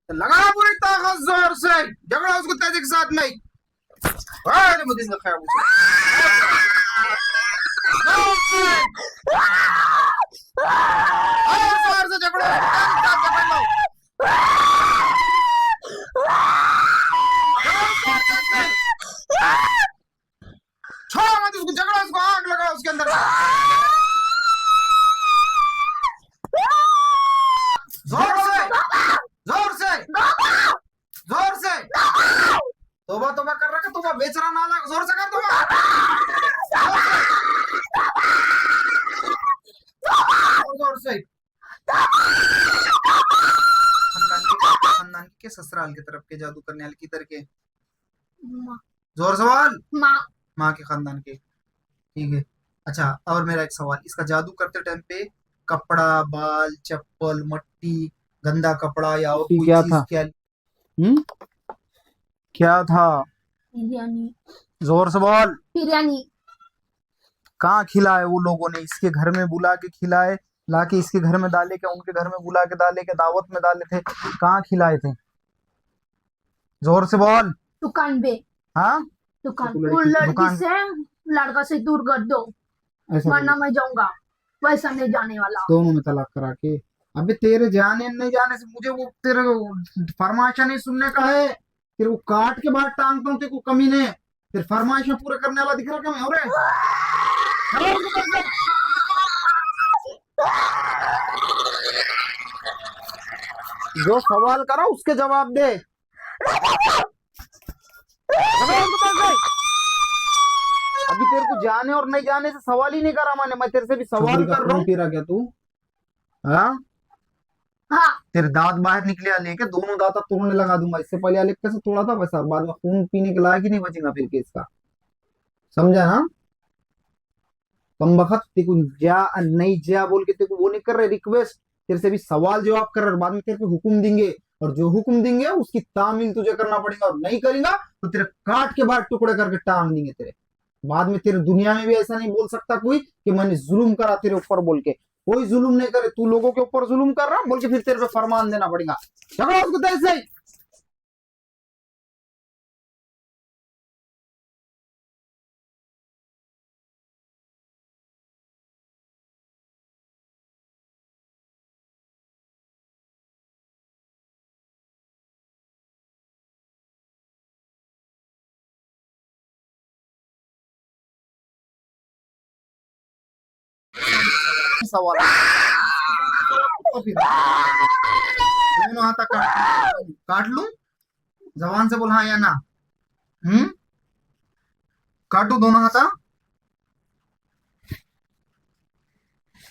तो लगा पूरी ताकत जोर से झगड़ा उसको तेजी के साथ में। अरे मुझे इसका ख्याल जोर से और जोर से झगड़ो तेजी के साथ झगड़ लो। छोड़ो मत उसको, झगड़ा उसको, आग लगाओ उसके अंदर जोर से जोर से जोर से। तोबा तोबा कर रहा है, तोबा बेचरा नाला, जोर से कर तोबा। और जोर से। खानदान के ससुराल की तरफ के जादू करने वाले किधर के? जोर सवाल। माँ के खानदान के, ठीक है। अच्छा, और मेरा एक सवाल, इसका जादू करते टाइम पे कपड़ा, बाल, चप्पल, मट्टी, गंदा कपड़ा या और कोई क्या चीज था? क्या? क्या था? बिरयानी। जोर से बोल। बिरयानी। कहाँ खिलाए वो लोगों ने? इसके घर में बुला के खिलाए, लाके इसके घर में डाले क्या, उनके घर में बुला के डाले क्या, दावत में डाले थे, कहाँ खिलाए थे? जोर से बोल। दुकान पे। हाँ, दुकान। तो वो लड़की दुकान से लड़का से दूर कर दो, ऐसा वरना मैं जाऊंगा। वैसा नहीं जाने वाला। दोनों में तलाक करा के। अबे तेरे जाने नहीं जाने से मुझे वो तेरे फरमाइशा नहीं सुनने का है। तेरे को काट के बाहर टांगता हूँ, तेरे को कमीने। तेरे फरमाइशा पूरे करने वाला दिख रहा क्या मैं? हो रहे जो सवाल करा उसके जवाब दे। अभी तेरे को जाने और नहीं जाने से सवाल ही नहीं करा मैंने। मैं तेरे से भी सवाल कर रहा हूँ। पी रहा क्या तू? हाँ, हाँ। तेरे दांत बाहर निकले आले के, दोनों दांत तोड़ने लगा दूंगा। इससे पहले आले कैसे तोड़ा था वैसा, बाद में खून पीने के लायक ही नहीं बचेगा फिर केस का। समझा ना? कम बखत तेको जा नहीं जा बोल के तेको वो नहीं कर रहे रिक्वेस्ट। तेरे से भी सवाल जवाब कर रहे, बाद में तेरे को हुक्म देंगे, और जो हुक्म देंगे उसकी तामील तुझे करना पड़ेगा, और नहीं करेगा तो तेरे काट के बाद टुकड़े करके टांग देंगे तेरे। बाद में तेरे दुनिया में भी ऐसा नहीं बोल सकता कोई कि मैंने जुल्म करा तेरे ऊपर बोल के। कोई जुल्म नहीं करे, तू लोगों के ऊपर जुल्म कर रहा बोल के फिर तेरे पे फरमान देना पड़ेगा। चलो उसको तेरे से। सवाल तो फिर दोनों हाथ काट लूं? जबान से बोल हाँ या ना। काटू दोनों हाथा?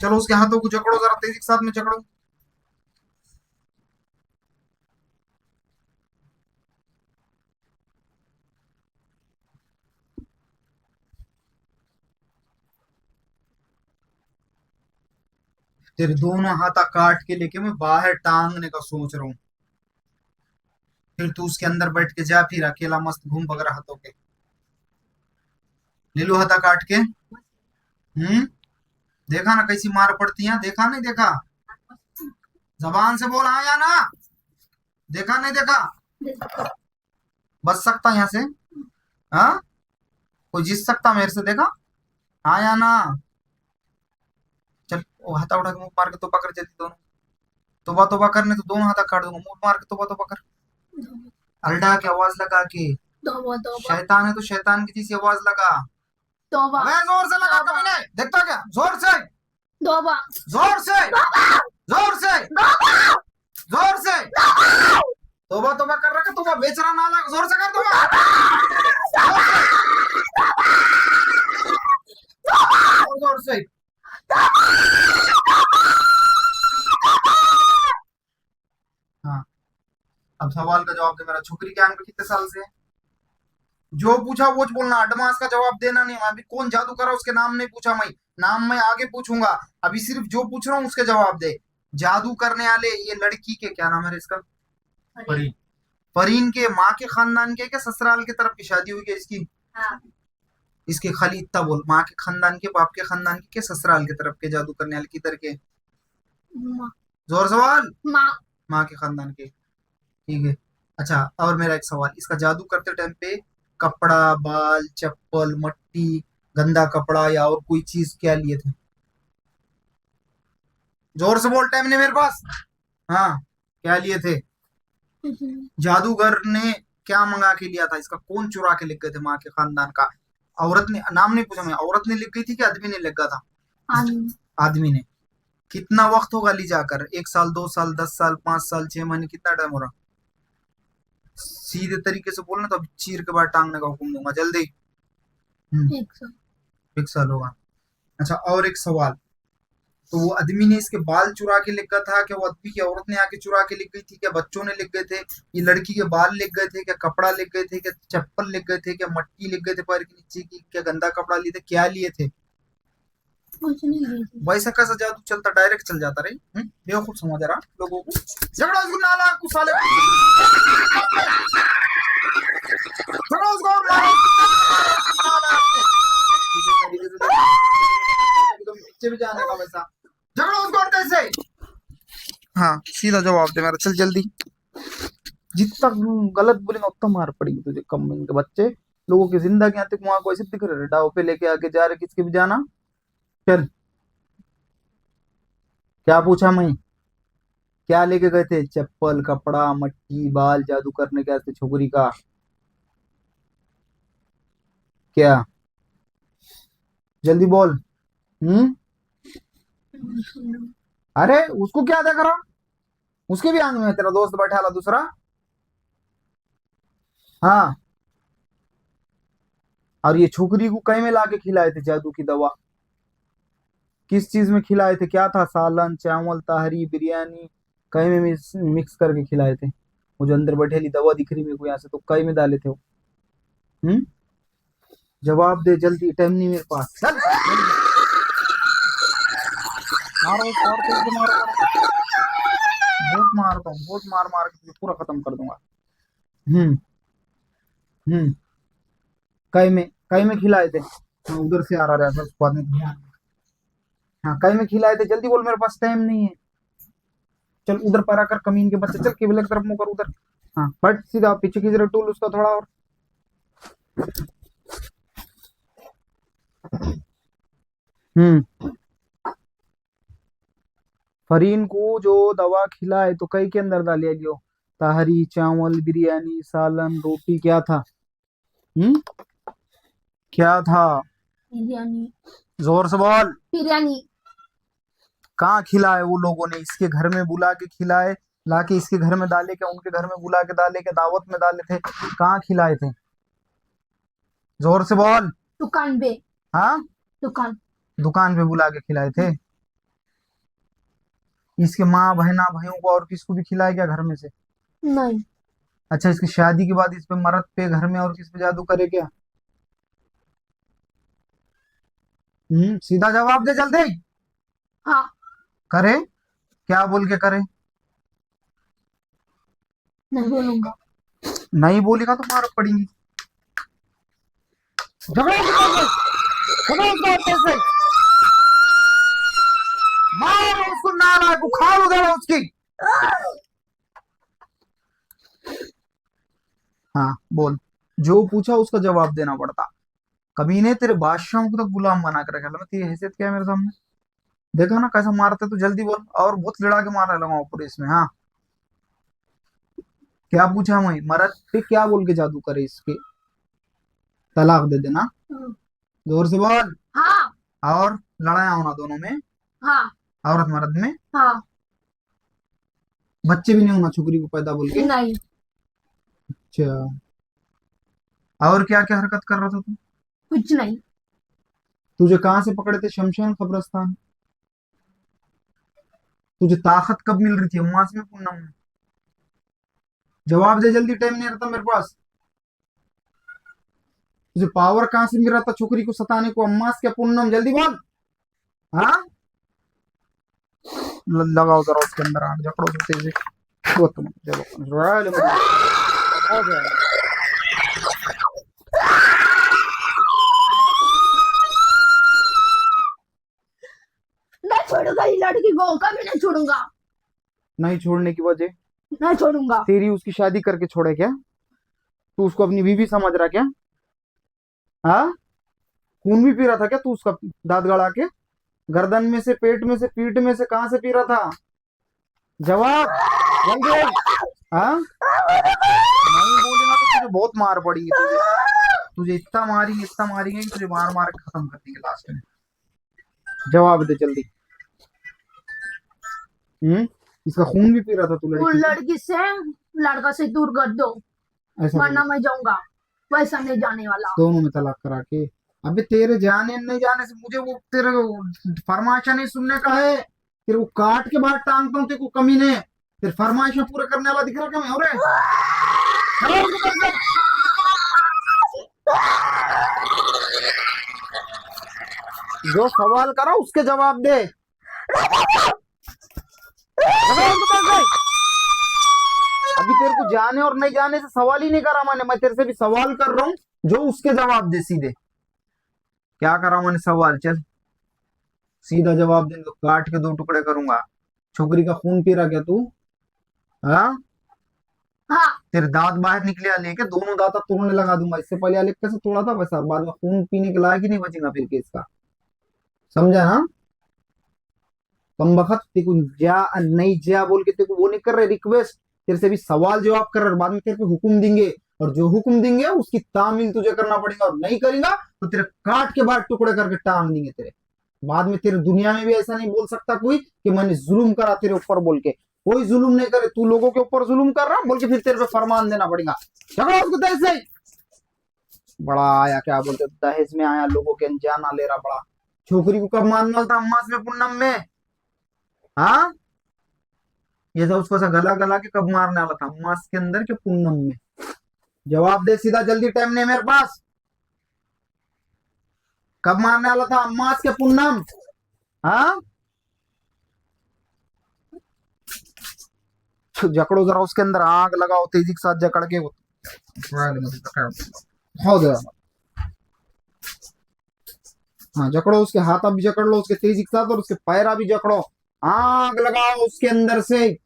चलो उसके हाथों को जकड़ो जरा, तेजी के साथ में जकड़ो। तेरे दोनों हाथा काट के लेके मैं बाहर टांगने का सोच रहा हूँ। फिर तू उसके अंदर बैठ के जा, फिर अकेला मस्त घूम बगैर हाथों के। ले लो हाथा काट के। देखा ना कैसी मार पड़ती है? देखा नहीं देखा? जबान से बोल हाँ या ना। देखा नहीं देखा? बच सकता यहाँ से? हाँ, कोई जीत सकता मेरे से? देखा? हाँ या ना? चल वो हाथा उठा के मुंह मार के तोबा कर देती दोनों। तोबा तोबा करने तो दोनों हाथा काट दूंगा, मुंह मार के तोबा तोबा कर। अल्लाह की आवाज लगा के। तौबा तौबा शैतान है तो शैतान की जैसी आवाज लगा। तौबा अबे जोर से लगा, कभी नहीं देखता क्या? जोर से, तौबा जोर से, जोर से, जोर से। तोबा तोबा कर रहा है, तोबा बेचरा नाला, जोर से कर तोबा। और जोर से। हाँ, अब सवाल का जवाब दे मेरा। छोकरी के आंख में कितने साल से है? जो पूछा वो बोलना, एडवांस का जवाब देना नहीं। अभी कौन जादू करा उसके नाम नहीं पूछा मैं, नाम मैं आगे पूछूंगा। अभी सिर्फ जो पूछ रहा हूँ उसके जवाब दे। जादू करने वाले ये लड़की के क्या नाम है इसका? परीन। परीन के माँ के खानदान के क्या ससुराल की तरफ की शादी हुई है इसकी? हाँ। इसके खाली इतना बोल, माँ के खानदान के, बाप के खानदान के, ससुराल की तरफ के जादू करने वाले किधर के? माँ। जोर सवाल। माँ। माँ के खानदान के। ठीक है। अच्छा, और मेरा एक सवाल, इसका जादू करते टाइम पे कपड़ा, बाल, चप्पल, मट्टी, गंदा कपड़ा या और कोई चीज क्या लिए थे? जोर से बोल, टाइम नहीं मेरे पास। हाँ, क्या लिए थे? कुछ नहीं। जादूगर ने क्या मंगा के लिया था? इसका कौन चुरा के लिख गए थे माँ के खानदान का? औरत ने, नाम नहीं पूछा मैं, औरत ने लिख गई थी कि आदमी ने लिख गया था? आदमी। आदमी ने। कितना वक्त होगा ली जाकर? 1 साल, 2 साल, 10 साल, 5 साल, 6 महीने, कितना टाइम हो रहा? सीधे तरीके से बोलना तो अभी चीर के बाद टांगने का हुक्म दूंगा, जल्दी। 100। 1 साल होगा। अच्छा, और एक सवाल, तो वो आदमी ने इसके बाल चुरा के लिख गया था, क्या वो आदमी की औरत ने आके चुरा के लिख गई थी, क्या बच्चों ने लिख गए थे, ये लड़की के बाल लिख गए थे, क्या कपड़ा लिख गए थे, क्या चप्पल लिख गए थे, क्या मट्टी लिख गए थे पैर के नीचे की, क्या गंदा कपड़ा लिए थे, क्या लिए थे? कुछ नहीं ली थी। वैसा कैसा जादू चलता, डायरेक्ट चल जाता रे। बेवकूफ समझ रहा लोगों को। झगड़ा उसको, नाला को साले झगड़ा उसको और मारो। नाला को। सीधे तरीके से एकदम नीचे भी जाने का वैसा। झगड़ा उसको और कैसे? हाँ, सीधा जवाब दे मेरा, चल जल्दी। जितना गलत बोलेगा उतना मार पड़ेगी तुझे, कम के बच्चे। लोगों की जिंदगी आते वहां को ऐसे दिख रहे, डाव पे लेके आके जा रहे, किसके भी जाना। चल, क्या पूछा मैं? क्या लेके गए थे? चप्पल, कपड़ा, मट्टी, बाल, जादू करने के वास्ते छोकरी का। क्या? जल्दी बोल। हम्म। अरे उसको क्या देख रहा? उसके भी आंग में है तेरा दोस्त बैठा ला दूसरा। हाँ, और ये छोकरी को कहीं में लाके खिलाए थे जादू की दवा? किस चीज में खिलाए थे? क्या था? सालन, चावल, ताहरी, बिरयानी, कहीं में मिक्स करके खिलाए थे? वो जो अंदर बैठेली दवा दिख रही मेरे को यहाँ से, तो कहीं में डाले थे वो? हम्म। जवाब दे जल्दी, टाइम नहीं मेरे पास, चल जल्दी। मारो इसको और तेज से मारो, बहुत मारता हूँ, बहुत मार मार के तुझे पूरा खत्म कर दूंगा। हम्म। हम्म। कहीं में खिलाए थे? हाँ, उधर से आ रहा है उसको आदमी ध्यान। हाँ, कहीं में खिलाए थे, जल्दी बोल, मेरे पास टाइम नहीं है। चल उधर पर आकर, कमीन के बच्चे, चल केबल की तरफ मुंह कर उधर। हाँ, बट सीधा पीछे की तरफ टूल उसका थोड़ा और। हम्म। फरीन को जो दवा खिलाए तो कई के अंदर डालिया लियो? ताहरी, चावल, बिरयानी, सालन, रोटी, क्या था? हम्म। क्या था? बिरयानी। जोर से बोल। बिरयानी। कहाँ खिलाए वो लोगों ने? इसके घर में बुला के खिलाए, लाके इसके घर में डाले, क्या उनके घर में बुला के डाले, क्या दावत में डाले थे? कहाँ खिलाए थे? जोर से बोल। दुकान पे। हाँ, दुकान। दुकान पे बुला के खिलाए थे? इसके माँ, बहना, भाइयों को और किसको भी खिलाए क्या घर में से? नहीं। अच्छा, इसकी शादी के बाद इस पे, मर्द पे, घर में और किस पे जादू करे क्या? सीधा जवाब दे जल्दी। हाँ। करे? क्या बोल के करे? नहीं बोलूंगा। नहीं बोलेगा तो मार पड़ेगी। झगड़ा उसको, झगड़ा उसको अच्छे से। मारो उसको, नालायक, उखाड़ उधेड़ उसकी। हाँ बोल, जो पूछा उसका जवाब देना पड़ता। कभी ने तेरे बादशाह को तो गुलाम बना कर रखा है, तेरी हैसियत क्या है मेरे सामने? देखा ना कैसा मारते, तू जल्दी बोल, और बहुत लड़ा के मारने लगा पूरे इसमें। हाँ, क्या पूछा मैं? मरद पे क्या बोल के जादू करे इसके? तलाक दे देना? जोर से बोल। हाँ। और लड़ाया होना दोनों में, हाँ। औरत मर्द में? हाँ। बच्चे भी नहीं होना छोकरी को पैदा बोल के? नहीं। अच्छा, और क्या क्या हरकत कर रहा था तू? कुछ नहीं। तुझे कहाँ से पकड़े थे? शमशान, कब्रस्तान? तुझे ताकत कब मिल रही थी? अम्मास में, पूनम में? जवाब दे जल्दी, टाइम नहीं रहता मेरे पास। तुझे पावर कहाँ से मिल रहा था छोकरी को सताने को? अम्मास क्या, पूनम? जल्दी बोल। हाँ, लगाओ जरा उसके अंदर आग, जकड़ो से तेजी। वो तुम जब हो जाएगा। नहीं छोड़ूंगा, ये लड़की को कभी नहीं छोड़ूंगा। नहीं छोड़ने की वजह? नहीं छोड़ूंगा। तेरी उसकी शादी करके छोड़े क्या? तू उसको अपनी बीवी समझ रहा क्या? हाँ, खून भी पी रहा था क्या तू उसका, दांत गड़ा के? गर्दन में से, पेट में से, पीठ में से, कहां से पी रहा था? जवाब जल्दी। हाँ, नहीं बोलेगा तो तुझे बहुत मार पड़ेगी। तुझे तुझे इतना मारेंगे कि तुझे मार मार के खत्म कर देंगे लास्ट में। जवाब दे जल्दी। इसका खून भी पी रहा था तू वो लड़की का? लड़की से, लड़का से दूर कर दो, ऐसा वरना बोल, मैं जाऊंगा। वैसा नहीं जाने वाला। दोनों में तलाक करा के। अबे तेरे जाने नहीं जाने से मुझे वो तेरे फरमाइशा नहीं सुनने का है। तेरे को काट के बाहर टांगता हूँ, तेरे को कमी ने। तेरे फरमाइशा पूरे करने वाला दिख रहा क्या मैं? हो रहे चलो उसको कर दे। जो सवाल करा उसके जवाब दे। चलो उसको कर दे। अभी तेरे को जाने और नहीं जाने से सवाल ही नहीं करा मैंने। मैं तेरे से भी सवाल कर रहा हूँ, जो उसके जवाब दे सीधे। क्या करा मैंने सवाल? चल सीधा जवाब दे, तो काट के दो टुकड़े करूंगा। छोकरी का खून पी रहा क्या तू? हाँ, हाँ। तेरे दांत बाहर निकले आ लेके दोनों दांत तोड़ने लगा दूंगा। इससे पहले आले कैसे तोड़ा था वैसा, बाद में खून पीने के लायक ही नहीं बचेगा फिर केस का। समझा ना? कम बखत तेरे को जा नहीं जा बोल के तेरे को वो नहीं कर रहे रिक्वेस्ट। तेरे से भी सवाल जवाब कर रहे, बाद में तेरे को हुक्म देंगे, और जो हुक्म देंगे उसकी तामील तुझे करना पड़ेगा। और नहीं करेगा तो तेरे काट के बाद टुकड़े करके टांग देंगे तेरे। बाद में तेरे दुनिया में भी ऐसा नहीं बोल सकता कोई कि मैंने जुल्म करा तेरे ऊपर बोल के। कोई जुल्म नहीं करे, तू लोगों के ऊपर जुल्म कर रहा बोल के फिर तेरे पे फरमान देना पड़ेगा। चलो उसको दहेज से। बड़ा आया क्या बोलते, दहेज में आया, लोगों के अनजाना ले रहा बड़ा। छोकरी को कब मानना था? अम्मास में पूनम में। हाँ, ये तो उसको सा गला गला के कब मारने वाला था? अम्मास के अंदर के पूनम में? जवाब दे सीधा जल्दी, टाइम नहीं मेरे पास। कब मारने वाला था? अम्मास के पूनम? हाँ, जकड़ो जरा उसके अंदर, आग लगाओ तेजी के साथ जकड़ के। हो गया। हाँ, जकड़ो उसके हाथ भी जकड़ लो उसके तेजी के साथ, और उसके पैरा भी जकड़ो। आग लगाओ उसके अंदर से।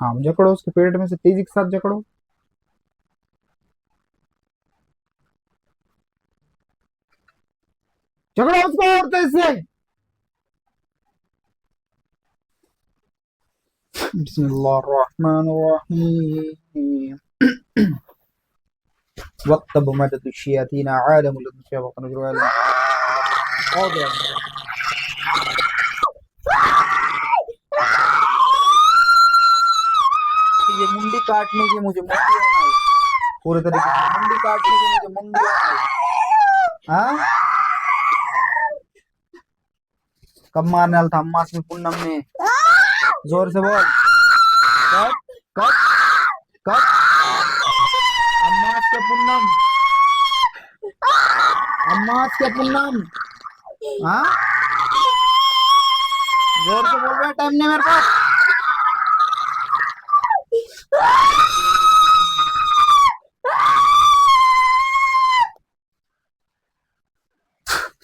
हाँ, जकड़ो उसके पेट में से तेजी के साथ जकड़ो। जकड़ो उसको और तेज से। बिस्मिल्लाहिर्रहमानिर्रहीम। वक्त मदद शयातीन आलम हो गया। ये मुंडी काटने की मुझे मुंडी होना है, पूरे तरीके से मुंडी काटने की मुझे मुंडी होना है। हाँ, कब मारने वाला था? अम्मास में पूनम में। जोर से बोल। कब कब कब? अम्मास के पूनम, अम्मास के पूनम। हाँ, जोर से बोल रहे, टाइम नहीं मेरे पास।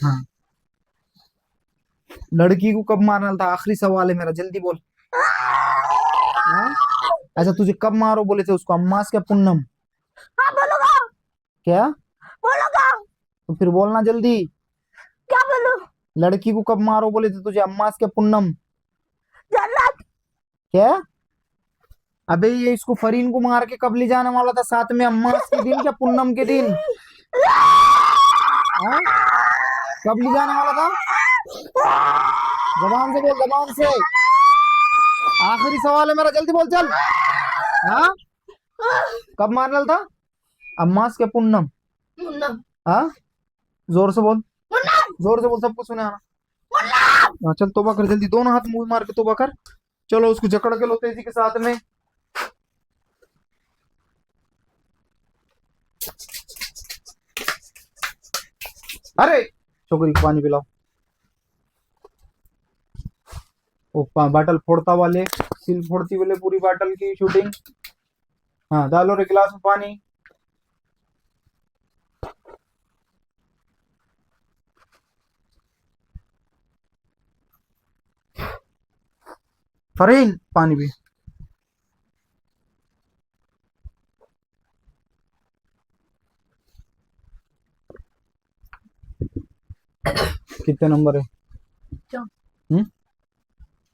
हाँ, लड़की को कब मारना था? आखिरी सवाल है मेरा, जल्दी बोल। हाँ? अच्छा, तुझे कब मारो बोले थे उसको? अम्मास क्या पूनम? हाँ बोलूंगा। क्या? बोलूंगा। तो फिर बोलना जल्दी। क्या बोलूं? लड़की को कब मारो बोले थे तुझे? अम्मास क्या पूनम? जन्नत। क्या? अबे ये इसको फरीन को मार के कब ले जाने वाला था साथ में? अम्मास के दिन क्या पूनम के दिन? हाँ? कब ले जाने वाला था? जबान से बोल, जबान से। आखिरी सवाल है मेरा, जल्दी बोल चल। हाँ, कब मारने वाला था? अम्मास के पूनम? हाँ, जोर से बोल, जोर से बोल, सबको सुने आना। हाँ, चल तौबा कर जल्दी, दोनों हाथ मुंह मार के तौबा कर। चलो उसको जकड़ के लो तेजी के साथ में। अरे छोकरी को पानी पिलाओ। वो बाटल फोड़ता वाले सील फोड़ती बोले पूरी बॉटल की शूटिंग। हाँ डालो रे गिलास में पानी। फरीन पानी भी। कितने नंबर है? चार।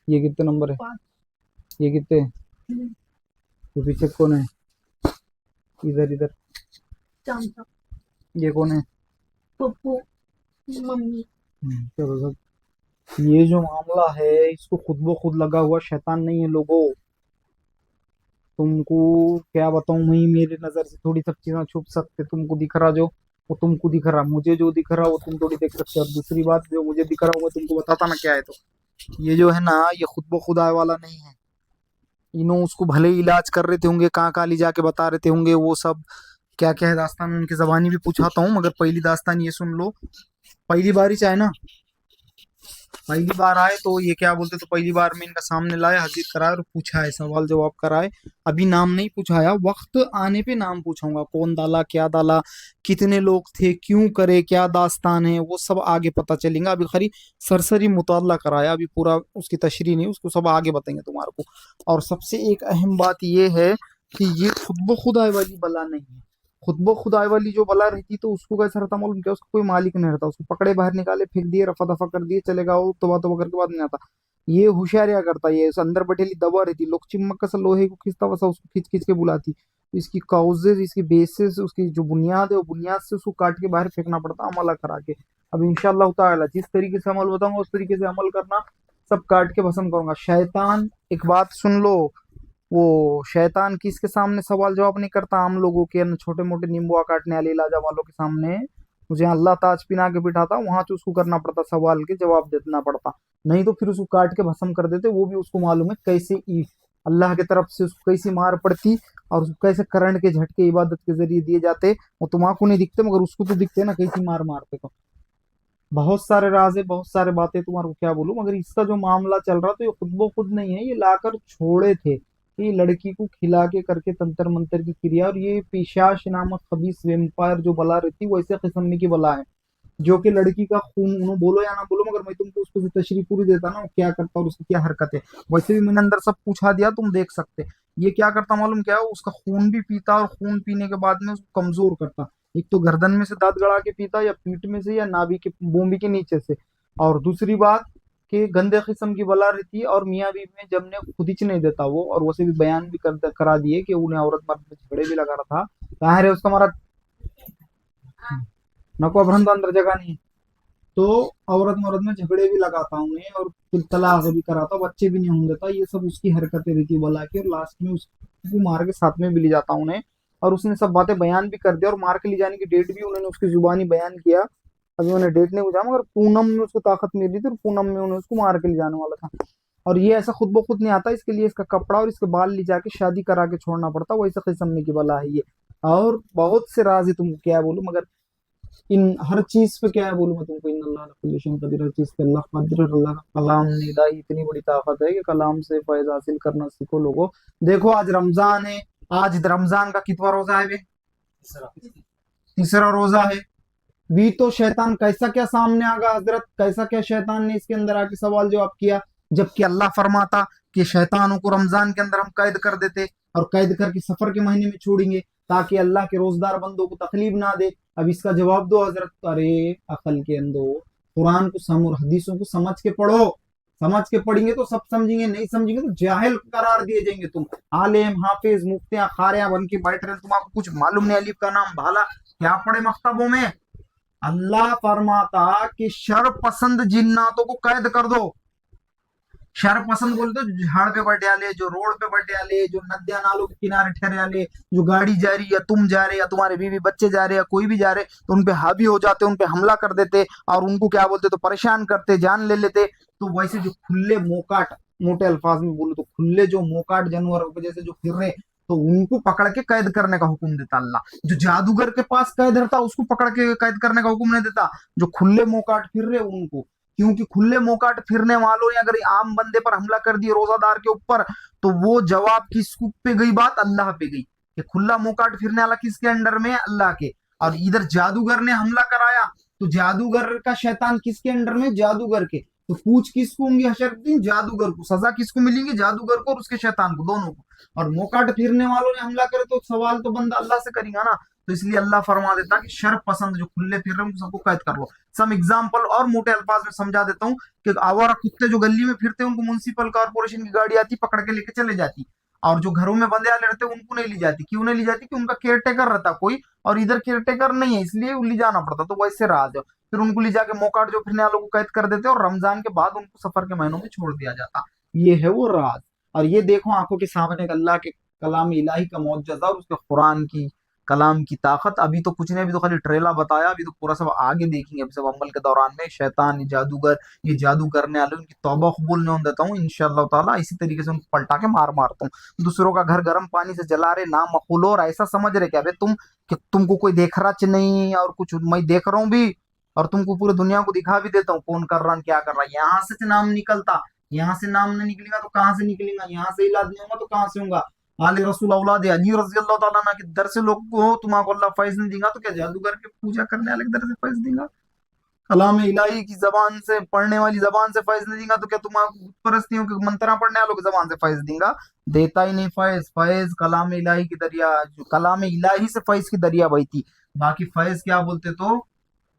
ये कितने नंबर है? 5। ये कितने? तो पीछे कौन है? इधर इधर। चाचा, ये कौन है? पप्पू, मम्मी। चलो सब। ये जो मामला है इसको खुद ब खुद लगा हुआ शैतान नहीं है लोगों। तुमको क्या बताऊं मैं, मेरी नजर से थोड़ी सब चीजें छुप सकते। तुमको दिख रहा जो वो तुमको दिख रहा, मुझे जो दिख रहा वो तुम थोड़ी देख सकते हो। और दूसरी बात, जो मुझे दिख रहा वो मैं तुमको बताता ना क्या है। तो ये जो है ना, ये खुद ब खुद आए वाला नहीं है। इन्हों उसको भले ही इलाज कर रहे थे होंगे, कहाँ कहाँ ले जाके बता रहे थे होंगे, वो सब क्या क्या है दास्तान उनकी जबानी भी पूछाता हूँ। मगर पहली दास्तान ये सुन लो। पहली बार ही चाहे ना, पहली बार आए तो ये क्या बोलते, तो पहली बार में इनका सामने लाए, हाजिर कराए और पूछा है, सवाल जवाब कराए। अभी नाम नहीं पूछाया, वक्त आने पे नाम पूछूंगा, कौन डाला, क्या डाला, कितने लोग थे, क्यों करे, क्या दास्तान है, वो सब आगे पता चलेगा। अभी खरी सरसरी मुताला कराया, अभी पूरा उसकी तशरीह नहीं, उसको सब आगे बताएंगे तुम्हारे को। और सबसे एक अहम बात ये है कि ये खुद ब खुद आए वाली बला नहीं है। खुद ब खुद आए वाली जो बला रहती तो उसको कैसा रहता मालूम क्या, उसका कोई मालिक नहीं रहता। उसको पकड़े बाहर निकाले, फेंक दिए, रफा दफा कर दिए, चलेगा वो तोबा करके बाद नहीं आता। ये होशियारिया करता है, ये उस अंदर बैठेली दबा रहती, लोग चिमक का सा लोहे को खींचता वैसा उसको खींच खींच के बुलाती। तो इसकी काउजेज, इसकी बेसिस, उसकी जो बुनियाद है वो बुनियाद से उसको काट के बाहर फेंकना पड़ता अमला करा के। अब इंशाअल्लाह ताला जिस तरीके से अमल बताऊंगा उस तरीके से अमल करना, सब काट के भस्म करूंगा। शैतान, एक बात सुन लो, वो शैतान किसके सामने सवाल जवाब नहीं करता, आम लोगों के छोटे मोटे नींबुआ काटने वाले इलाजा वालों के सामने। मुझे अल्लाह ताज पिना के बिठाता वहां तो उसको करना पड़ता, सवाल के जवाब देना पड़ता। नहीं तो फिर उसको काट के भस्म कर देते। वो भी उसको मालूम है कैसे अल्लाह की तरफ से उसको कैसी मार पड़ती और उसको कैसे करंट के झटके इबादत के जरिए दिए जाते। वो तुम्हारा नहीं दिखते मगर उसको तो दिखते ना, कैसी मार मारते। तो बहुत सारे राज है, बहुत सारे बातें तुम्हारे को क्या बोलूं। मगर इसका जो मामला चल रहा तो ये खुद ब खुद नहीं है, ये लाकर छोड़े थे। ये लड़की को खिला के करके तंत्र मंत्र की क्रिया, और ये पिशाच नामक खबीस वेम्पायर जो बला रहती वो ऐसे किस्म की बला है, जो कि लड़की का खून, उन्होंने बोलो या ना बोलो मगर मैं तुमको उसको तशरीह पूरी देता ना वो क्या करता और उसकी क्या हरकत है। वैसे भी मैंने अंदर सब पूछा दिया, तुम देख सकते। ये क्या करता मालूम क्या है, उसका खून भी पीता और खून पीने के बाद में उसको कमजोर करता। एक तो गर्दन में से दांत गड़ा के पीता, या पीठ में से, या नाभि के बोंबी के नीचे से। और दूसरी बात कि गंदे किस्म की बला रहती है, और मियाँ बीवी में जमने खुदिच नहीं देता वो। और वैसे भी बयान भी करा दिए कि उन्हें औरत मर्द में झगड़े भी लगा रहा था। कहाँ है उसका हमारा नको अभ्रंत अंदर जगह नहीं है। तो औरत मर्द में झगड़े भी लगाता उन्हें, और फिर तलाक भी कराता, बच्चे भी नहीं होने देता। ये सब उसकी हरकतें रहती बला की, और लास्ट में उसको मार के साथ में भी ले जाता उन्हें। और उसने सब बातें बयान भी कर दिया, और मार के ले जाने की डेट भी उन्होंने उसकी जुबानी बयान किया। अभी उन्हें डेट नहीं पूछा, मगर पूनम में उसको ताकत मिल रही थी, और पूनम में उन्हें उसको मार के ले जाने वाला था। और ये ऐसा खुद ब खुद नहीं आता, इसके लिए इसका कपड़ा और इसके बाल ले जाके शादी करा के छोड़ना पड़ता। वैसे किस्म की बला है ये। और बहुत से राज है, तुमको क्या बोलूं। मगर इन हर चीज पे क्या है बोलूं मैं तुमको, इन अल्लाह कुल्ली शैइन कदीर, हर चीज पे अल्लाह कदीर। और अल्लाह का कलाम निदा इतनी बड़ी ताकत है कि कलाम से फैज हासिल करना सीखो लोगों। देखो आज रमजान है, आज रमजान का कितवा रोजा है बे? तीसरा रोजा है। भी तो शैतान कैसा क्या सामने आगा हजरत, कैसा क्या शैतान ने इसके अंदर आके सवाल जवाब किया। जबकि अल्लाह फरमाता कि शैतानों को रमजान के अंदर हम कैद कर देते, और कैद करके सफर के महीने में छोड़ेंगे ताकि अल्लाह के रोजदार बंदों को तकलीफ ना दे। अब इसका जवाब दो हजरत। अरे अकल के अंदो, कुरान को और हदीसों को समझ के पढ़ो। समझ के पढ़ेंगे तो सब समझेंगे, नहीं समझेंगे तो जाहिल करार दिए जाएंगे। तुम आलिम हाफिज मुफ्तियां खारिया बन के बैठ रहे, तुम्हारा कुछ मालूम नहीं, अलीफ का नाम भाला क्या पढ़े मकतबों में। अल्लाह फरमाता कि शर पसंद जिन्नातों को कैद कर दो। शर पसंद बोलते तो झाड़ पे बैठे आले, जो रोड पे बैठे आले, जो नदिया नालों के किनारे ठहरे आले, जो गाड़ी जा रही या तुम जा रहे या तुम्हारे बीवी बच्चे जा रहे या कोई भी जा रहे, तो उनपे हावी हो जाते, उनपे हमला कर देते, और उनको क्या बोलते तो परेशान करते, जान ले लेते। तो वैसे जो खुले मोकाट, मोटे अल्फाज में बोलो तो खुले जो मोकाट जानवरों के जैसे जो फिर रहे, तो उनको पकड़ के कैद करने का हुक्म देता अल्लाह। जो जादूगर के पास कैद रहता उसको पकड़ के कैद करने का हुक्म नहीं देता, जो खुले मोकाट फिर रहे उनको। क्योंकि खुले मोकाट फिरने वालों ने अगर आम बंदे पर हमला कर दिया रोजादार के ऊपर, तो वो जवाब किस पे गई बात? अल्लाह पे गई कि खुला मोकाट फिरने वाला किसके अंडर में है? अल्लाह के। और इधर जादूगर ने हमला कराया, तो जादूगर का शैतान किसके अंडर में? जादूगर के। तो पूछ किसको होंगी हशर? जादूगर को। सजा किसको मिलेंगी? जादूगर को और उसके शैतान को, दोनों को। और मोकाट फिरने वालों ने हमला करे तो सवाल तो बंदा अल्लाह से करेगा ना। तो इसलिए अल्लाह फरमा देता कि शर पसंद जो खुले फिर रहे हैं सबको कैद कर लो। सम एग्जाम्पल और मोटे अल्फाज में समझा देता हूँ कि आवारा कुत्ते जो गली में फिरते हैं उनको म्युनिसिपल कॉर्पोरेशन की गाड़ी आती, पकड़ के लेके चले जाती। और जो घरों में बंदे वाले रहते हैं उनको नहीं ली जाती। क्यों नहीं ली जाती? कि उनका केयर टेकर रहता कोई, और इधर केयर टेकर नहीं है, इसलिए ली जाना पड़ता। तो वैसे राज है। फिर उनको ले जाके मोकाट जो फिरने वालों को कैद कर देते और रमजान के बाद उनको सफर के महीनों में छोड़ दिया जाता। ये है वो राज। और ये देखो आंखों के सामने अल्लाह के कलाम इलाही का मौजज़ा और उसके कुरान की कलाम की ताकत। अभी तो कुछ नहीं, अभी तो खाली ट्रेला बताया, अभी तो पूरा सब आगे देखेंगे। अभी सब अमल के दौरान में शैतान, ये जादूगर, ये जादू करने वाले, उनकी तौबा कबूल नहीं होने देता हूँ इंशाअल्लाह ताला। इसी तरीके से उनको पलटा के मारता हूँ। दूसरों का घर गर्म पानी से जला रहे ना मखूलो, और ऐसा समझ रहे क्या बे तुम कि तुमको कोई देख रहा नहीं, और कुछ मैं देख रहा हूँ भी, और तुमको पूरी दुनिया को दिखा भी देता हूँ कौन कर रहा है क्या कर रहा है। यहाँ से नाम निकलता, यहाँ से नाम नहीं निकलेगा तो कहाँ से निकलेगा? यहाँ से इलाज नहीं होगा तो कहाँ से होगा? आले रसूल औलाद अली रजी अल्लाह ताला अन्हु के दर से लोग को तुमको अल्लाह फैज नहीं देगा तो क्या जादूगर के पूजा करने वाले के दर से फैज देगा? कलाम इलाही की जबान से पढ़ने वाली जबान से फैज नहीं देगा तो क्या तुम्हारा परस्तियों के मंत्रा पढ़ने वालों की जबान से फैज देगा? देता ही नहीं फैज। फैज कलाम इलाही की दरिया, जो कलाम इलाही से फैज की दरिया बहती। बाकी फैज क्या बोलते तो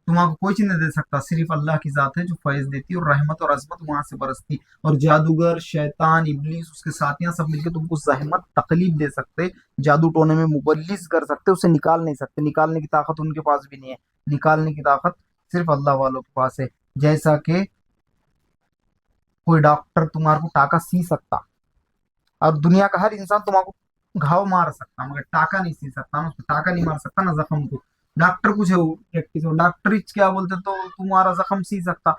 तुम्हारा कोई चीज नहीं दे सकता, सिर्फ अल्लाह की जात है जो फैज देती है और रहमत और अजमत वहां से बरसती। और जादूगर, शैतान, इब्लीस, उसके साथियां सब मिलकर तुमको जहमत तकलीफ दे सकते, जादू टोने में मुबल्लिस कर सकते, उसे निकाल नहीं सकते। निकालने की ताकत उनके पास भी नहीं है। निकालने की ताकत सिर्फ अल्लाह वालों के पास है। जैसा कि कोई डॉक्टर तुम्हारे को टाका सी सकता, और दुनिया का हर इंसान तुम्हारे घाव मार सकता, मगर टाका नहीं सी सकता ना, टाका नहीं मार सकता ना जख्म को। डॉक्टर कुछ है वो प्रैक्टिस हो, डॉक्टर क्या बोलते तो तुम्हारा जख्म सी सकता।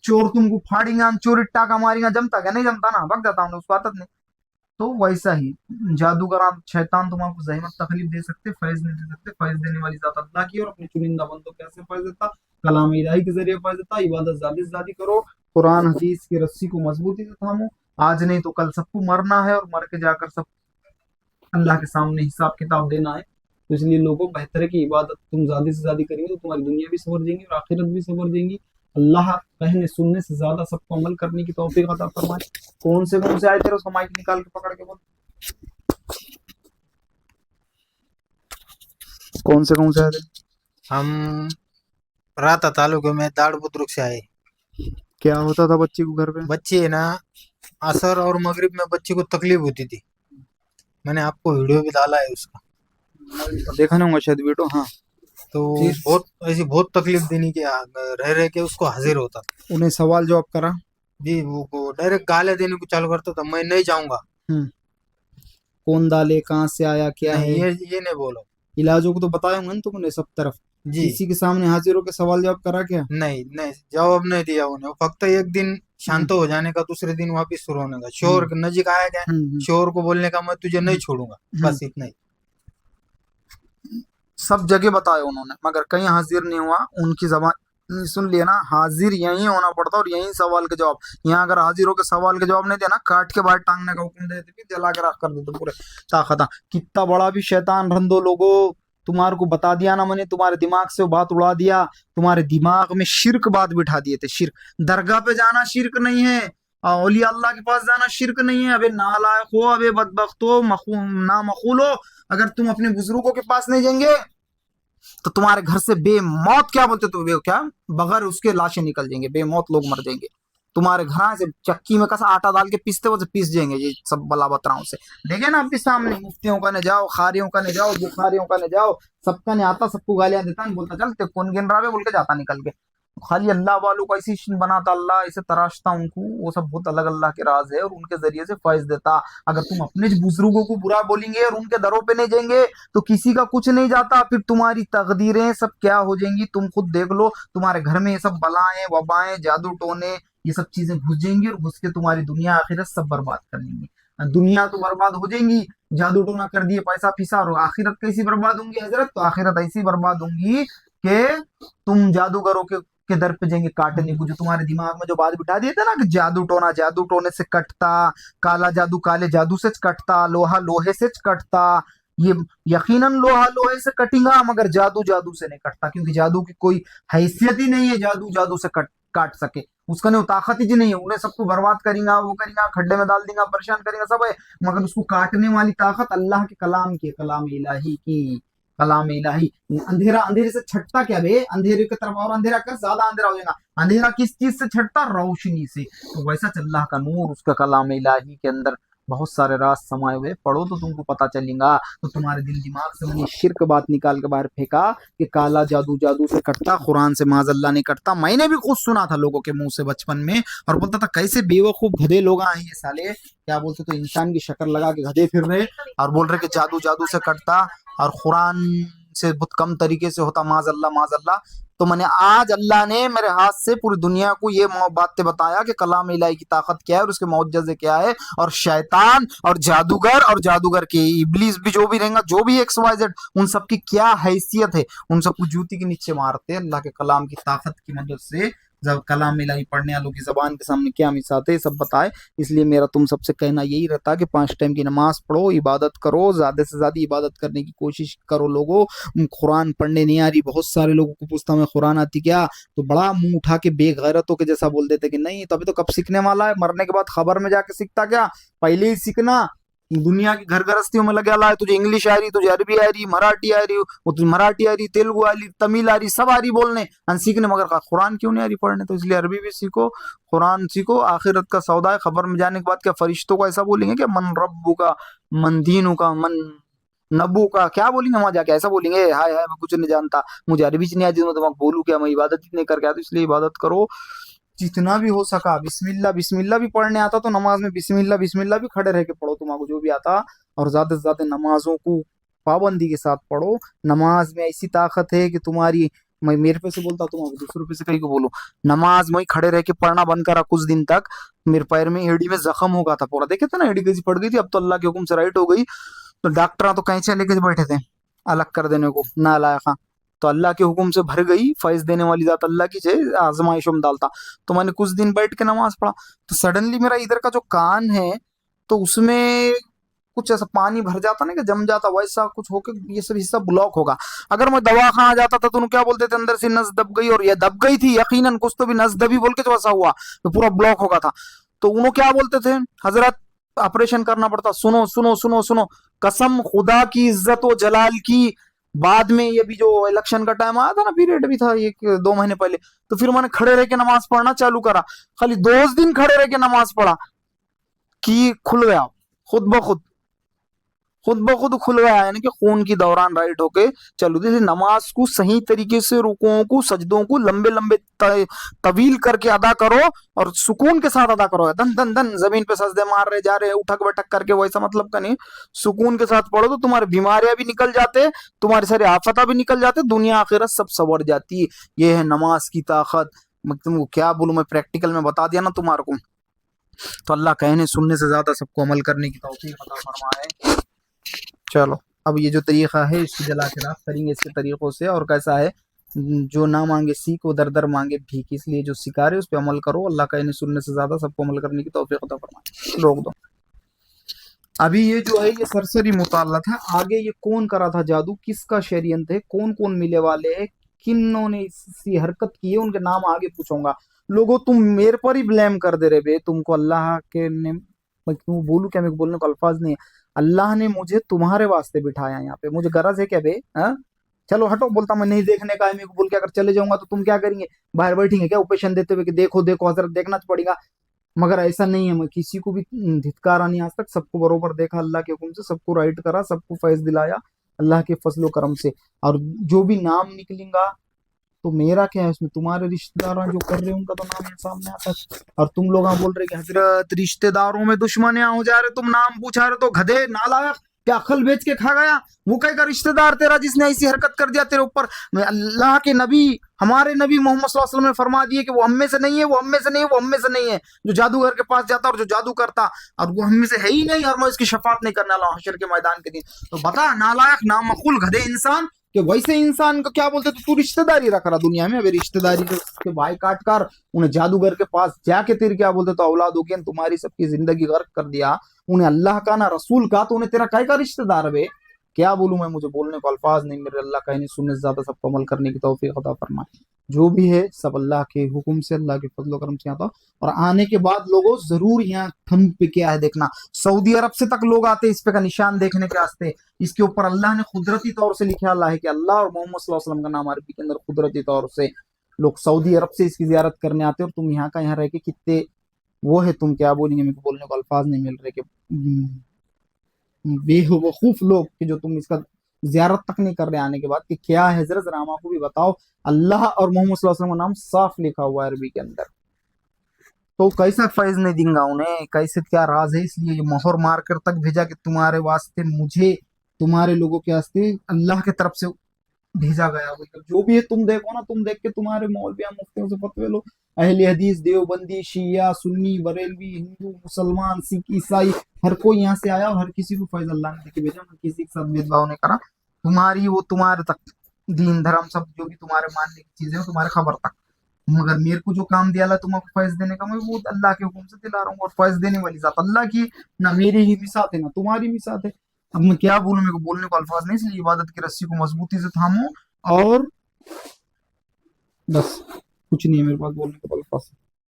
चोर तुमको फाड़ेगा, चोरी टाका मारेगा, जमता क्या? नहीं जमता ना, भग जाता हमने, उसको आदत नहीं। तो वैसा ही जादूगर शैतान तुमको जहमत तकलीफ दे सकते, फैज नहीं दे सकते। फैज देने वाली जात अल्लाह की, और अपने चुनिंदा बंदों को कैसे फैज देता? कलाम इलाही के जरिए फैज देता। इबादत ज्यादा से ज्यादा करो, कुरान हदीस की रस्सी को मजबूती से थामो। आज नहीं तो कल सबको मरना है, और मर के जाकर सब अल्लाह के सामने हिसाब किताब देना है। तो इसलिए लोगों बेहतर है कि इबादत तुम ज्यादा से ज्यादा करेंगे तो तुम्हारी दुनिया भी सवर जाएंगी और आखिरत भी सवर जाएंगी। अल्लाह कहने सुनने से ज्यादा सबको अमल करने की तौफीक अता फरमाए। कौन से आए थे उसका माइक निकाल के पकड़ के बोल, कौन से आए थे? हम राता तालुके में दाड़ बुद्रुक से आए। क्या होता था बच्चे को घर पे? बच्चे है ना, असर और मगरिब में बच्चे को तकलीफ होती थी। मैंने आपको वीडियो भी डाला है उसका, देखा ना होगा शायद वीडियो। हाँ, तो बहुत तकलीफ देनी के रह रह के उसको हाजिर होता था। उन्हें सवाल जवाब करा जी, वो डायरेक्ट गाले देने को चालू करता था, मैं नहीं जाऊंगा। कौन डाले, कहाँ से आया, क्या है, ये नहीं बोलो। इलाजों को तो बताए होंगे ना तुमने सब तरफ। जी, किसी के सामने हाजिर होकर सवाल जवाब करा क्या? नहीं जवाब नहीं दिया उन्हें। फक्त एक दिन शांत हो जाने का, दूसरे दिन वापिस शुरू होने का। शोर नजीक आया गया, शोर को बोलने का मैं तुझे नहीं छोड़ूंगा, बस इतना ही। सब जगह बताया उन्होंने, मगर कहीं हाजिर नहीं हुआ। उनकी जबान सुन लिया ना, हाजिर यहीं होना पड़ता और यहीं सवाल के जवाब। यहाँ अगर हाजिर होकर सवाल के जवाब नहीं दिया ना, काट के बाहर टांगने का हुक्म दे देते, जला के राख कर देते पूरे ताकत। कितना बड़ा भी शैतान रंदो लोगो, तुम्हारे को बता दिया ना मैंने, तुम्हारे दिमाग से बात उड़ा दिया, तुम्हारे दिमाग में शिर्क बात बिठा दिए थे। शिर्क, दरगाह पे जाना शिर्क नहीं है, औलिया अल्लाह के पास जाना शिर्क नहीं है। अबे नालायक हो, अबे बदबख्त हो, ना मखूल हो, अगर तुम अपने बुजुर्गों के पास नहीं जाएंगे तो तुम्हारे घर से बेमौत, क्या बोलते तो क्या, बगैर उसके लाशें निकल जाएंगे, बेमौत लोग मर जाएंगे। तुम्हारे घर से चक्की में कैसा आटा डाल के पीसते वो पीस जाएंगे ये सब बला बतराओं से। देखे ना आपके सामने, मुफ्तियों का ने जाओ, खारियों का ने जाओ, बुखारियों का ने जाओ, सबका ने आता, सबको गालियां देता, बोलता चल कौन गिन रहा है बोल के जाता निकल के। खाली अल्लाह वालों को ऐसी बनाता, अल्लाह ऐसे तराशता उनको, वो सब बहुत अलग अल्लाह के राज है और उनके जरिए से फैज देता। अगर तुम अपने बुजुर्गों को बुरा बोलेंगे और उनके दरों पे नहीं जाएंगे तो किसी का कुछ नहीं जाता, फिर तुम्हारी तकदीरें सब क्या हो जाएंगी तुम खुद देख लो। तुम्हारे घर में ये सब बलाएं, वबाएं, जादू टोने, ये सब चीजें घुस जाएंगी और घुस के तुम्हारी दुनिया आखिरत सब बर्बाद कर लेंगी। दुनिया तो बर्बाद हो जाएंगी, जादू टोना कर दिए, पैसा फिसा, और आखिरत कैसी बर्बाद होंगी हजरत? तो आखिरत ऐसी बर्बाद होंगी कि तुम जादूगरों के के दर पे जाएंगे काटने को, जो तुम्हारे दिमाग में जो बात बिठा दिए थे ना कि जादू टोना जादू टोने से कटता, काला जादू काले जादू से कटता, लोहा लोहे से कटता, ये यकीनन लोहा लोहे से कटेगा मगर जादू जादू से नहीं कटता, क्योंकि जादू की कोई हैसियत ही नहीं है जादू जादू से काट सके, उसका नहीं ताकत ही नहीं है। उन्हें सबको बर्बाद करेगा, वो करेगा, खड्डे में डाल देगा, परेशान करेगा सब है, मगर उसको काटने वाली ताकत अल्लाह के कलाम की, कलाम इलाही की, कलाम इलाही। अंधेरा अंधेरे से छटता क्या बे, अंधेरे की तरफ और अंधेरा कर ज्यादा अंधेरा हो जाएगा। अंधेरा किस चीज से छटता, रोशनी से। तो वैसा अल्लाह का नूर, उसका कलाम इलाही के अंदर बहुत सारे राज समाये हुए, पढ़ो तो तुमको पता चलेगा। तो तुम्हारे दिल दिमाग से मैंने शिर्क बात निकाल के बाहर फेंका कि काला जादू जादू से कटता, कुरान से माजल्ला नहीं कटता। मैंने भी खुद सुना था लोगों के मुंह से बचपन में, और बोलता था कैसे बेवकूफ गधे लोग आए ये साले, क्या बोलते तो इंसान की शक्ल लगा के गधे फिर रहे और बोल रहे कि जादू जादू से कटता और कुरान से बहुत कम तरीके से होता, माजल्ला माजल्ला। तो मैंने आज अल्लाह ने मेरे हाथ से पूरी दुनिया को ये बातें बताया कि कलाम इलाही की ताकत क्या है और उसके मौजज़े क्या है, और शैतान और जादूगर के इब्लीस भी जो भी रहेगा, जो भी XYZ, उन सब की क्या हैसियत है, उन सबको जूती के नीचे मारते हैं अल्लाह के कलाम की ताकत की मदद से। जब कलाम इलाही पढ़ने वालों की जबान के सामने क्या मिसाते हैं सब बताए। इसलिए मेरा तुम सबसे कहना यही रहता है कि 5 टाइम की नमाज पढ़ो, इबादत करो, ज्यादा से ज्यादा इबादत करने की कोशिश करो। लोगों कुरान पढ़ने नहीं आ रही, बहुत सारे लोगों को पूछता हूं मैं कुरान आती क्या, तो बड़ा मुंह उठा के बेगैरतों के जैसा बोल देते कि नहीं, तभी तो कब सीखने वाला है, मरने के बाद खबर में जाके सीखता क्या, पहले ही सीखना। दुनिया की घर गृहस्थियों में लगे ला है, तुझे इंग्लिश आ रही, तुझे अरबी आ रही, मराठी आ रही, वो तुझे मराठी आ रही, तेलुगु आ रही, तमिल आ रही, सब आ रही बोलने सीखने, मगर कुरान क्यों नहीं आ रही पढ़ने। तो इसलिए अरबी भी सीखो, कुरान सीखो, आखिरत का सौदा है। खबर में जाने के बाद क्या फरिश्तों को ऐसा बोलेंगे कि मन रब्बू का, मन दीनू का, मन नब्बू का, क्या बोलेंगे वहां जाके, ऐसा बोलेंगे हाय हाय मैं कुछ नहीं जानता, मुझे अरबी नहीं आती, मैं बोलू क्या, मैं इबादत ही नहीं करके आता। इसलिए इबादत करो जितना भी हो सका। बिस्मिल्लाह बिस्मिल्लाह भी पढ़ने आता तो नमाज में बिस्मिल्लाह बिस्मिल्लाह भी खड़े रह के पढ़ो, तुम्हारा जो भी आता, और ज्यादा से ज्यादा नमाजों को पाबंदी के साथ पढ़ो। नमाज में ऐसी ताकत है कि तुम्हारी, मैं मेरे पे से बोलता, तुम दूसरों पे से कहीं को बोलो, नमाज में खड़े रह के पढ़ना बंद करा कुछ दिन तक, मेरे पैर में एड़ी में जख्म हो गया था पूरा, देखे थे ना, एड़ी कैसी पड़ गई थी, अब तो अल्लाह के हुक्म से राइट हो गई। तो डॉक्टर तो कैंचे लेके बैठे थे अलग कर देने को, ना लाया, तो अल्लाह के हुक्म से भर गई, फैज देने वाली जात अल्लाह की, आजमाइशों में डालता। तो मैंने कुछ दिन बैठ के नमाज पढ़ा, तो सडनली मेरा इधर का जो कान है, तो उसमें कुछ ऐसा पानी भर जाता ना कि जम जाता, वैसा कुछ होके ये सब हिस्सा ब्लॉक होगा। अगर मैं दवा खाना जाता था तो उन्हें क्या बोलते थे, अंदर से नस दब गई, और ये दब गई थी यकीनन, कुछ तो भी नस दबी बोल के तो ऐसा हुआ, तो पूरा ब्लॉक होगा था। तो उन्होंने क्या बोलते थे, हजरत ऑपरेशन करना पड़ता। सुनो सुनो सुनो सुनो, कसम खुदा की इज्जत व जलाल की, बाद में ये भी जो इलेक्शन का टाइम आया था ना, पीरियड भी था 1-2 महीने पहले, तो फिर मैंने खड़े रह के नमाज पढ़ना चालू करा। खाली 2 दिन खड़े रह के नमाज पढ़ा कि खुल गया, खुद ब खुद खुल गया, यानी कि खून की दौरान राइट होके चलो। जैसे नमाज को सही तरीके से, रुकुओं को, सजदों को लंबे लंबे तवील करके अदा करो, और सुकून के साथ अदा करो। धन धन धन जमीन पे सजदे मार रहे जा रहे, उठक बैठक करके, वैसा मतलब का नहीं। सुकून के साथ पढ़ो तो तुम्हारी बीमारियां भी निकल जाते, तुम्हारी सारी आफता भी निकल जाते, दुनिया आखिरत सब संवर जाती है। ये है नमाज की ताकत। मैं तुमको क्या बोलूं, मैं प्रैक्टिकल में बता दिया ना तुम्हारे को। तो अल्लाह कहने सुनने से ज्यादा सबको अमल करने की तौफीक अता फरमाए। चलो अब ये जो तरीका है इसको जला के राख करेंगे इसके तरीकों से। और कैसा है, जो ना मांगे सीख, वो दर दर मांगे भीख। इसलिए जो सिखा रहे उस पर अमल करो, अल्लाह कहने सुनने से ज्यादा सबको अमल करने की तौफीक अता फरमाए। रोक दो। अभी ये जो है ये सरसरी मुताला था, आगे ये कौन करा था जादू, किसका षड्यंत्र है, कौन कौन मिले वाले है, किन्होंने इसी हरकत की है, उनके नाम आगे पूछूंगा। लोगों तुम मेरे पर ही ब्लेम कर दे रहे बे, तुमको अल्लाह के ने, मैं क्यों बोलूं क्या, मेरे बोलने को अल्फाज नहीं है। अल्लाह ने मुझे तुम्हारे वास्ते बिठाया यहाँ पे, मुझे गरज है क्या बे, हाँ? चलो हटो, बोलता मैं नहीं देखने का है मेरे को, बोल के अगर चले जाऊंगा तो तुम क्या करेंगे, बाहर बैठेंगे क्या ओपेशन देते हुए कि देखो देखो हजरत, देखना पड़ेगा। मगर ऐसा नहीं है, मैं किसी को भी धिक्कारा नहीं आज तक, सबको बरोबर देखा अल्लाह के हुक्म से, सबको राइट करा, सबको फैज दिलाया अल्लाह के फजलो करम से। और जो भी नाम निकलेगा तो मेरा क्या है उसमें, तुम्हारे रिश्तेदार जो कर रहे हैं उनका तो नाम मेरे सामने आता है। और तुम लोग बोल रहे कि हजरत रिश्तेदारों में दुश्मनियां हो जा रहे, तुम नाम पूछा रहे, तो गधे नालायक, क्या अकल बेच के खा गया, वो कहेगा रिश्तेदार तेरा जिसने ऐसी हरकत कर दिया तेरे ऊपर। अल्लाह के नबी, हमारे नबी मोहम्मद सल्लल्लाहु अलैहि वसल्लम ने फरमा दिए कि वो हम में से नहीं है, वो हम में से नहीं है, वो हम में से नहीं है, जो जादूगर के पास जाता और जो जादू करता, और वो हम में से है ही नहीं, और मैं इसकी शफात नहीं करने वाला हशर के मैदान के दिन। तो बता नालायक, नामकुल, गधे इंसान, कि वैसे इंसान को क्या बोलते, तो तू रिश्तेदारी रख रहा दुनिया में, अभी रिश्तेदारी के भाई काट कर उन्हें जादूगर के पास जाके तेरे क्या बोलते, तो औलाद हो गया तुम्हारी सबकी जिंदगी गर्क कर दिया, उन्हें अल्लाह का ना रसूल का, तो उन्हें तेरा काय का रिश्तेदार बे। क्या बोलूं मैं, मुझे बोलने को अल्फाज नहीं मेरे। अल्लाह कहने सुनने से ज्यादा सबको अमल करने की तौफीक अता फरमाए। जो भी है सब अल्लाह के हुक्म से, अल्लाह के फजल करम से आता। और आने के बाद लोगों जरूर यहाँ थंब पे क्या है देखना, सऊदी अरब से तक लोग आते इस पे का निशान देखने के वास्ते। इसके ऊपर अल्लाह ने कुदरती तौर से लिखा अल्लाह है कि अल्लाह और मोहम्मद सल्लल्लाहु अलैहि वसल्लम का नाम अरबी के अंदर कुदरती तौर से लोग सऊदी अरब से इसकी जियारत करने आते हैं। और तुम यहाँ का यहाँ रह के कितने वो है, तुम क्या बोलेंगे, मेरे को बोलने को अल्फाज नहीं मिल रहे कि बेवकूफ लोग कि जो तुम इसका जियारत तक नहीं कर रहे आने के बाद कि क्या है, जरा जरा को भी बताओ। अल्लाह और मोहम्मद सल्लल्लाहु अलैहि वसल्लम का नाम साफ लिखा हुआ है अरबी के अंदर, तो कैसा फैज नहीं दूंगा उन्हें, कैसे क्या राज है। इसलिए ये मोहर मार कर तक भेजा कि तुम्हारे वास्ते, मुझे तुम्हारे लोगों के वास्ते अल्लाह की तरफ से भेजा गया। मतलब जो भी है तुम देखो ना, तुम देख के तुम्हारे मौलविया मुफ्तियों से फतवे लो, अहले हदीस, देवबंदी, शिया, सुन्नी, बरेलवी, हिंदू, मुसलमान, सिख, ईसाई, हर कोई यहाँ से आया और हर किसी को फैज अल्लाह ने देके भेजा। मैं किसी के साथ भेदभाव नहीं करा। तुम्हारी वो तुम्हारे तक दीन धर्म सब जो भी तुम्हारे मानने की चीजें तुम्हारे खबर तक, मगर मेरे को जो काम दिया अल्लाह तुमको फैज देने का, मैं वो अल्लाह के हुक्म से दिला रहा हूँ। और फैज देने वाली जात अल्लाह की, ना मेरी ही मिसात है ना तुम्हारी मिसात है। अब मैं क्या बोलूं, मेरे को बोलने को अल्फाज नहीं, इसलिए इबादत की रस्सी को मजबूती से थामो और बस, कुछ नहीं है मेरे पास बोलने को अल्फाज।